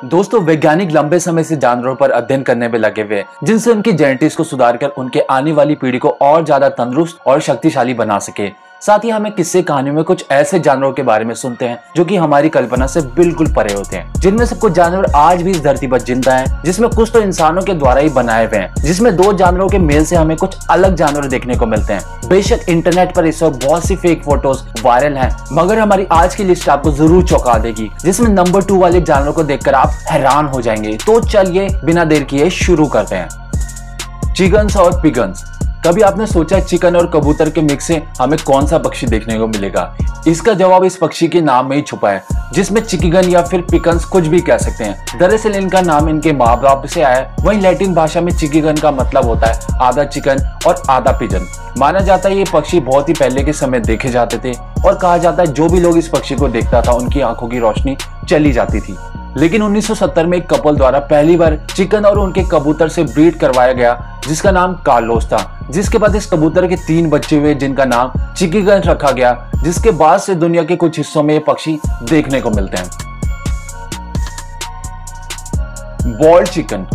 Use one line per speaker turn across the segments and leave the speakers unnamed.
दोस्तों, वैज्ञानिक लंबे समय से जानवरों पर अध्ययन करने में लगे हुए हैं, जिनसे उनकी जेनेटिक्स को सुधार कर उनके आने वाली पीढ़ी को और ज्यादा तंदुरुस्त और शक्तिशाली बना सके। साथ ही हमें किस्से कहानियों में कुछ ऐसे जानवरों के बारे में सुनते हैं जो कि हमारी कल्पना से बिल्कुल परे होते हैं, जिनमें से कुछ जानवर आज भी इस धरती पर जिंदा हैं, जिसमें कुछ तो इंसानों के द्वारा ही बनाए हुए हैं, जिसमें दो जानवरों के मेल से हमें कुछ अलग जानवर देखने को मिलते हैं। बेशक इंटरनेट पर इस वक्त बहुत सी फेक फोटोज वायरल हैं, मगर हमारी आज की लिस्ट आपको जरूर चौंका देगी, जिसमें नंबर 2 वाले जानवर को देखकर आप हैरान हो जाएंगे। तो चलिए बिना देर किए शुरू करते हैं। चिकन्स और पिगन्स। कभी आपने सोचा चिकन और कबूतर के मिक्स से हमें कौन सा पक्षी देखने को मिलेगा? इसका जवाब इस पक्षी के नाम में ही छुपा है, जिसमें चिकिगन या फिर पिकन्स कुछ भी कह सकते हैं। दरअसल इनका नाम इनके माँ बाप से आया है। वहीं लैटिन भाषा में चिकिगन का मतलब होता है आधा चिकन और आधा पिजन। माना जाता है ये पक्षी बहुत ही पहले के समय देखे जाते थे और कहा जाता है जो भी लोग इस पक्षी को देखता था उनकी आंखों की रोशनी चली जाती थी। लेकिन 1970 में एक कपल द्वारा पहली बार चिकन और उनके कबूतर से ब्रीड करवाया गया, जिसका नाम कार्लोस था। जिसके बाद इस कबूतर के 3 बच्चे हुए जिनका नाम चिकिगन रखा गया, जिसके बाद से दुनिया के कुछ हिस्सों में ये पक्षी देखने को मिलते हैं। Bold chicken.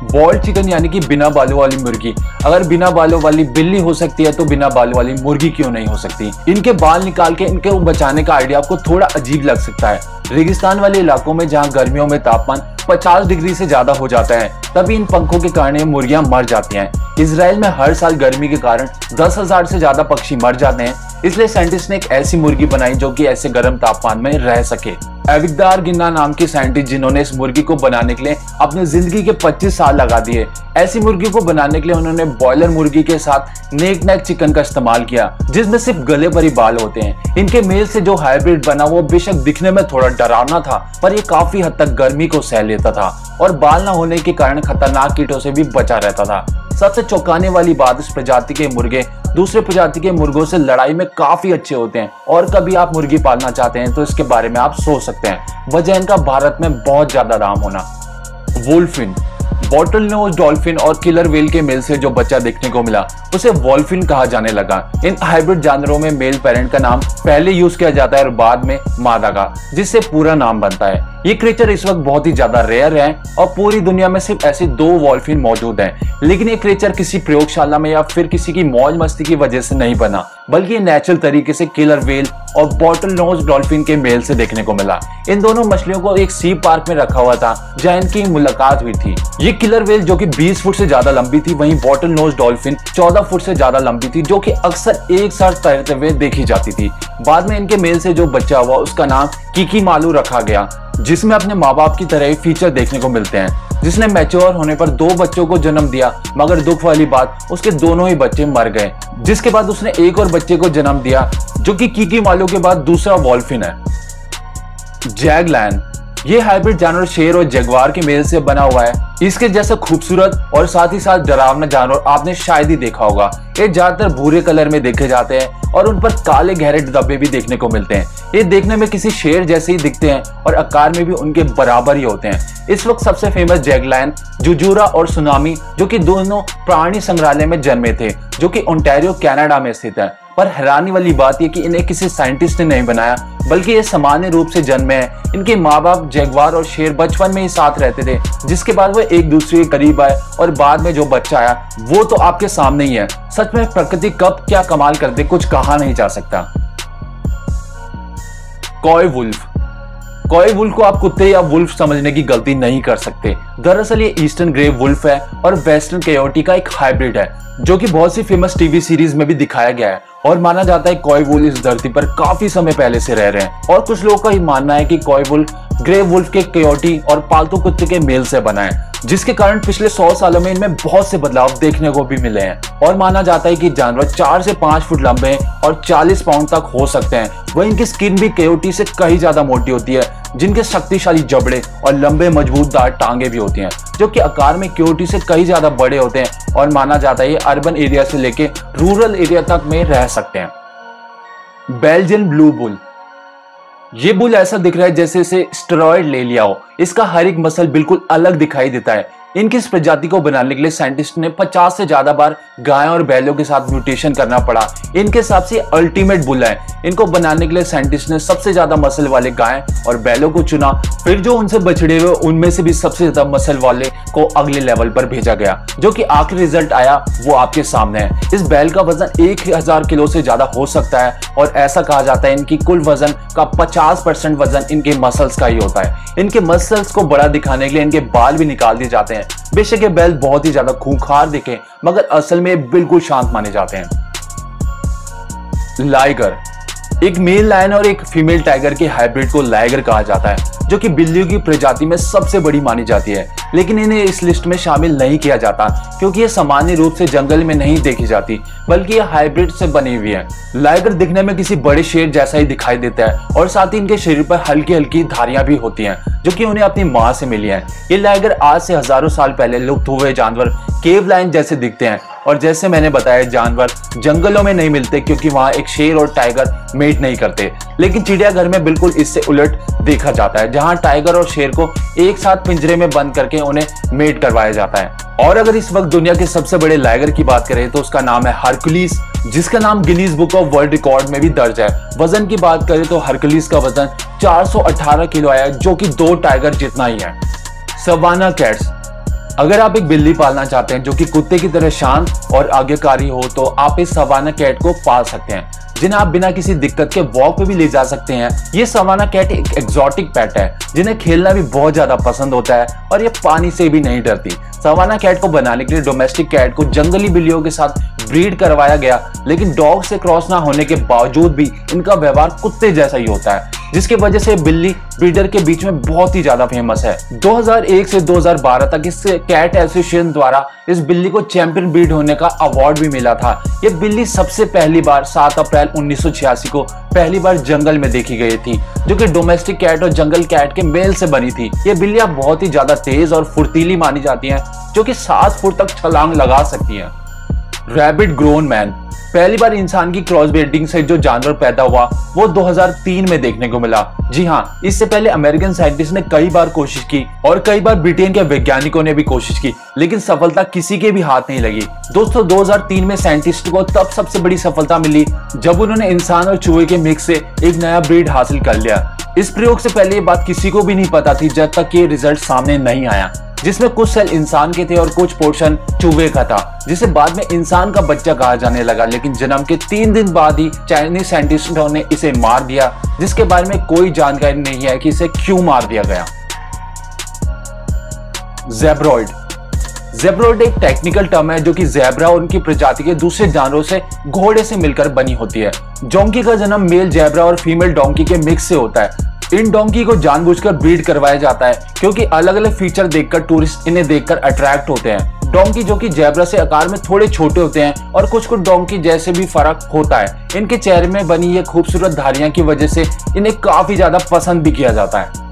बॉल्ड चिकन यानी कि बिना बालों वाली मुर्गी। अगर बिना बालों वाली बिल्ली हो सकती है तो बिना बालों वाली मुर्गी क्यों नहीं हो सकती? इनके बाल निकाल के इनके बचाने का आइडिया आपको थोड़ा अजीब लग सकता है। रेगिस्तान वाले इलाकों में जहां गर्मियों में तापमान 50 डिग्री से ज्यादा हो जाता है, तभी इन पंखों के कारण ये मुर्गियां मर जाती हैं। इजराइल में हर साल गर्मी के कारण 10,000 से ज्यादा पक्षी मर जाते हैं, इसलिए साइंटिस्ट ने एक ऐसी मुर्गी बनाई जो कि ऐसे गर्म तापमान में रह सके। एविगदार गिन्ना नाम के साइंटिस्ट, जिन्होंने इस मुर्गी को बनाने के लिए अपनी जिंदगी के 25 साल लगा दिए। ऐसी मुर्गी को बनाने के लिए उन्होंने बॉयलर मुर्गी के साथ नेक नेक चिकन का इस्तेमाल किया, जिसमें सिर्फ गले पर ही बाल होते हैं। इनके मेल से जो हाइब्रिड बना वो बेशक दिखने में थोड़ा डरावना था, पर ये काफी हद तक गर्मी को सह लेता था और बाल न होने के कारण खतरनाक कीटों से भी बचा रहता था। सबसे चौंकाने वाली बात, इस प्रजाति के मुर्गे दूसरे प्रजाति के मुर्गों से लड़ाई में काफी अच्छे होते हैं और कभी आप मुर्गी पालना चाहते हैं तो इसके बारे में आप सोच सकते हैं। वजह इनका भारत में बहुत ज्यादा दाम होना। वुल्फिन। बॉटल नोज डॉल्फिन और किलर व्हेल के मेल से जो बच्चा देखने को मिला उसे वॉल्फिन कहा जाने लगा। इन हाइब्रिड जानवरों में मेल पेरेंट का नाम पहले यूज किया जाता है और बाद में मादा का, जिससे पूरा नाम बनता है। ये क्रिएचर इस वक्त बहुत ही ज्यादा रेयर है और पूरी दुनिया में सिर्फ ऐसे 2 वॉल्फिन मौजूद हैं। लेकिन ये क्रिएचर किसी प्रयोगशाला में या फिर किसी की मौज मस्ती की वजह से नहीं बना, बल्कि ये नेचुरल तरीके से किलर व्हेल और बॉटल नोज डॉल्फिन के मेल से देखने को मिला। इन दोनों मछलियों को एक सी पार्क में रखा हुआ था जहां इनकी मुलाकात हुई थी। ये किलर व्हेल जो कि 20 फुट से ज्यादा लंबी थी, वहीं बॉटल नोज डॉल्फिन 14 फुट से ज्यादा लंबी थी, जो कि अक्सर एक साथ तैरते हुए देखी जाती थी। बाद में इनके मेल से जो बच्चा हुआ उसका नाम किकी मालू रखा गया, जिसमें अपने माँ बाप की तरह ही फीचर देखने को मिलते हैं। जिसने मैच्योर होने पर 2 बच्चों को जन्म दिया, मगर दुख वाली बात उसके दोनों ही बच्चे मर गए। जिसके बाद उसने एक और बच्चे को जन्म दिया जो कि किकी मालू के बाद दूसरा वॉल्फिन है। जैगलैन। ये हाइब्रिड जानवर शेर और जगुआर के मेल से बना हुआ है। इसके जैसा खूबसूरत और साथ ही साथ डरावना जानवर आपने शायद ही देखा होगा। ये ज्यादातर भूरे कलर में देखे जाते हैं और उन पर काले गहरे धब्बे भी देखने को मिलते हैं। ये देखने में किसी शेर जैसे ही दिखते हैं और आकार में भी उनके बराबर ही होते हैं। इस वक्त सबसे फेमस जैगलैन, जुजूरा और सुनामी, जो कि दोनों प्राणी संग्रहालय में जन्मे थे, जो कि ओंटारियो कनाडा में स्थित है। पर हैरानी वाली बात यह कि इन्हें किसी साइंटिस्ट ने नहीं बनाया, बल्कि ये सामान्य रूप से जन्मे हैं। इनके माँ बाप जगुआर और शेर बचपन में ही साथ रहते थे, जिसके बाद वो एक दूसरे के करीब आए और बाद में जो बच्चा आया वो तो आपके सामने ही है। सच में प्रकृति कब क्या कमाल कर दे, कुछ कहा नहीं जा सकता। Coy wolf. कॉय वुल्फ को आप कुत्ते या वुल्फ समझने की गलती नहीं कर सकते। दरअसल ये ईस्टर्न ग्रे वुल्फ है और वेस्टर्न कोयोटी का एक हाइब्रिड है, जो कि बहुत सी फेमस टीवी सीरीज में भी दिखाया गया है। और माना जाता है कॉय वुल्फ इस धरती पर काफी समय पहले से रह रहे हैं और कुछ लोगों का ही मानना है कि कॉय वुल्फ ग्रे वुल्फ के कोयोटी और पालतू कुत्ते के मेल से बना है, जिसके कारण पिछले 100 सालों में इनमें बहुत से बदलाव देखने को भी मिले हैं। और माना जाता है कि जानवर 4 से 5 फुट लंबे हैं और 40 पाउंड तक हो सकते हैं। वह इनकी स्किन भी कोयोटी से कहीं ज्यादा मोटी होती है, जिनके शक्तिशाली जबड़े और लंबे मजबूतदार टांगे भी होती हैं, जो कि आकार में कोयोटी से कहीं ज्यादा बड़े होते हैं। और माना जाता है ये अर्बन एरिया से लेके रूरल एरिया तक में रह सकते हैं। Belgian blue bull. ये बुल ऐसा दिख रहा है जैसे इसे स्टेरॉइड ले लिया हो। इसका हर एक मसल बिल्कुल अलग दिखाई देता है। इनकी इस प्रजाति को बनाने के लिए साइंटिस्ट ने 50 से ज्यादा बार गायों और बैलों के साथ म्यूटेशन करना पड़ा। इनके हिसाब से अल्टीमेट बुल है। इनको बनाने के लिए साइंटिस्ट ने सबसे ज्यादा मसल वाले गाय और बैलों को चुना। फिर जो उनसे बछड़े हुए उनमें से भी सबसे ज्यादा मसल वाले को अगले लेवल पर भेजा गया, जो कि आखिरी रिजल्ट आया वो आपके सामने है। इस बैल का वजन 1000 किलो से ज्यादा हो सकता है और ऐसा कहा जाता है इनकी कुल वजन का 50% वजन इनके मसल्स का ही होता है। इनके मसल्स को बड़ा दिखाने के लिए इनके बाल भी निकाल दिए जाते हैं। बेशक ये बैल बहुत ही ज्यादा खूंखार दिखे मगर असल में बिल्कुल शांत माने जाते हैं। लाइगर, एक मेल लायन और एक फीमेल टाइगर के हाइब्रिड को लाइगर कहा जाता है, जो कि बिल्लियों की प्रजाति में सबसे बड़ी मानी जाती है। लेकिन इन्हें इस लिस्ट में शामिल नहीं किया जाता क्योंकि ये सामान्य रूप से जंगल में नहीं देखी जाती, बल्कि ये हाइब्रिड से बनी हुई है। लाइगर दिखने में किसी बड़े शेर जैसा ही दिखाई देता है और साथ ही इनके शरीर पर हल्की हल्की धारियां भी होती हैं, जो कि उन्हें अपनी माँ से मिली हैं। ये लाइगर आज से हजारों साल पहले लुप्त हुए जानवर केव लायन जैसे दिखते हैं और जैसे मैंने बताया जानवर जंगलों में नहीं मिलते क्योंकि वहां एक शेर और टाइगर मेट नहीं करते। लेकिन चिड़ियाघर में बिल्कुल इससे उलट देखा जाता है, जहां टाइगर और शेर को एक साथ पिंजरे में बंद करके उन्हें मेट करवाया जाता है। और अगर इस वक्त दुनिया के सबसे बड़े लाइगर की बात करें तो उसका नाम है हरकुलिस, जिसका नाम Guinness book of world record में भी दर्ज है। वजन की बात करें तो हरकुलिस का वजन 418 किलो है, जो कि 2 टाइगर जितना ही है। सवाना कैट्स, अगर आप एक बिल्ली पालना चाहते हैं जो कि कुत्ते की तरह शांत और आज्ञाकारी हो तो आप इस सवाना कैट को पाल सकते हैं, जिन्हें आप बिना किसी दिक्कत के वॉक पे भी ले जा सकते हैं। ये सवाना कैट एक एक्सोटिक पेट है जिन्हें खेलना भी बहुत ज्यादा पसंद होता है और ये पानी से भी नहीं डरती। सवाना कैट को बनाने के लिए डोमेस्टिक कैट को जंगली बिल्लियों के साथ ब्रीड करवाया गया, लेकिन डॉग से क्रॉस ना होने के बावजूद भी इनका व्यवहार कुत्ते जैसा ही होता है, जिसकी वजह से बिल्ली ब्रीडर के बीच में बहुत ही ज्यादा फेमस है। 2001 से 2012 तक इस कैट एसोसिएशन द्वारा इस बिल्ली को चैंपियन ब्रीड होने का अवार्ड भी मिला था। ये बिल्ली सबसे पहली बार 7 अप्रैल 1986 को पहली बार जंगल में देखी गई थी, जो कि डोमेस्टिक कैट और जंगल कैट के मेल से बनी थी। ये बिल्लियां बहुत ही ज्यादा तेज और फुर्तीली मानी जाती हैं, जो कि 7 फुट तक छलांग लगा सकती हैं। रैबिट ग्रोन मैन, पहली बार इंसान की क्रॉस ब्रीडिंग से जो जानवर पैदा हुआ वो 2003 में देखने को मिला। जी हाँ, इससे पहले अमेरिकन साइंटिस्ट ने कई बार कोशिश की और कई बार ब्रिटेन के वैज्ञानिकों ने भी कोशिश की, लेकिन सफलता किसी के भी हाथ नहीं लगी। दोस्तों 2003 में साइंटिस्ट को तब सबसे बड़ी सफलता मिली जब उन्होंने इंसान और चूहे के मिक्स से एक नया ब्रीड हासिल कर लिया। इस प्रयोग से पहले ये बात किसी को भी नहीं पता थी जब तक ये रिजल्ट सामने नहीं आया, जिसमें कुछ सेल इंसान के थे और कुछ पोर्शन चूहे का था, जिसे बाद में इंसान का बच्चा कहा जाने लगा। लेकिन जन्म के 3 दिन बाद ही चाइनीज साइंटिस्टों ने इसे मार दिया, जिसके बारे में कोई जानकारी नहीं है कि इसे क्यों मार दिया गया। ज़ेब्रॉइड, ज़ेब्रॉइड एक टेक्निकल टर्म है जो कि ज़ेब्रा और उनकी प्रजाति के दूसरे जानवरों से घोड़े से मिलकर बनी होती है। डोंकी का जन्म मेल ज़ेब्रा और फीमेल डोंकी के मिक्स से होता है। इन डोंकी को जानबूझकर ब्रीड करवाया जाता है क्योंकि अलग अलग फीचर देखकर टूरिस्ट इन्हें देखकर अट्रैक्ट होते हैं। डोंकी जो कि ज़ेब्रा से आकार में थोड़े छोटे होते हैं और कुछ डोंकी जैसे भी फर्क होता है। इनके चेहरे में बनी ये खूबसूरत धारियां की वजह से इन्हें काफी ज्यादा पसंद भी किया जाता है।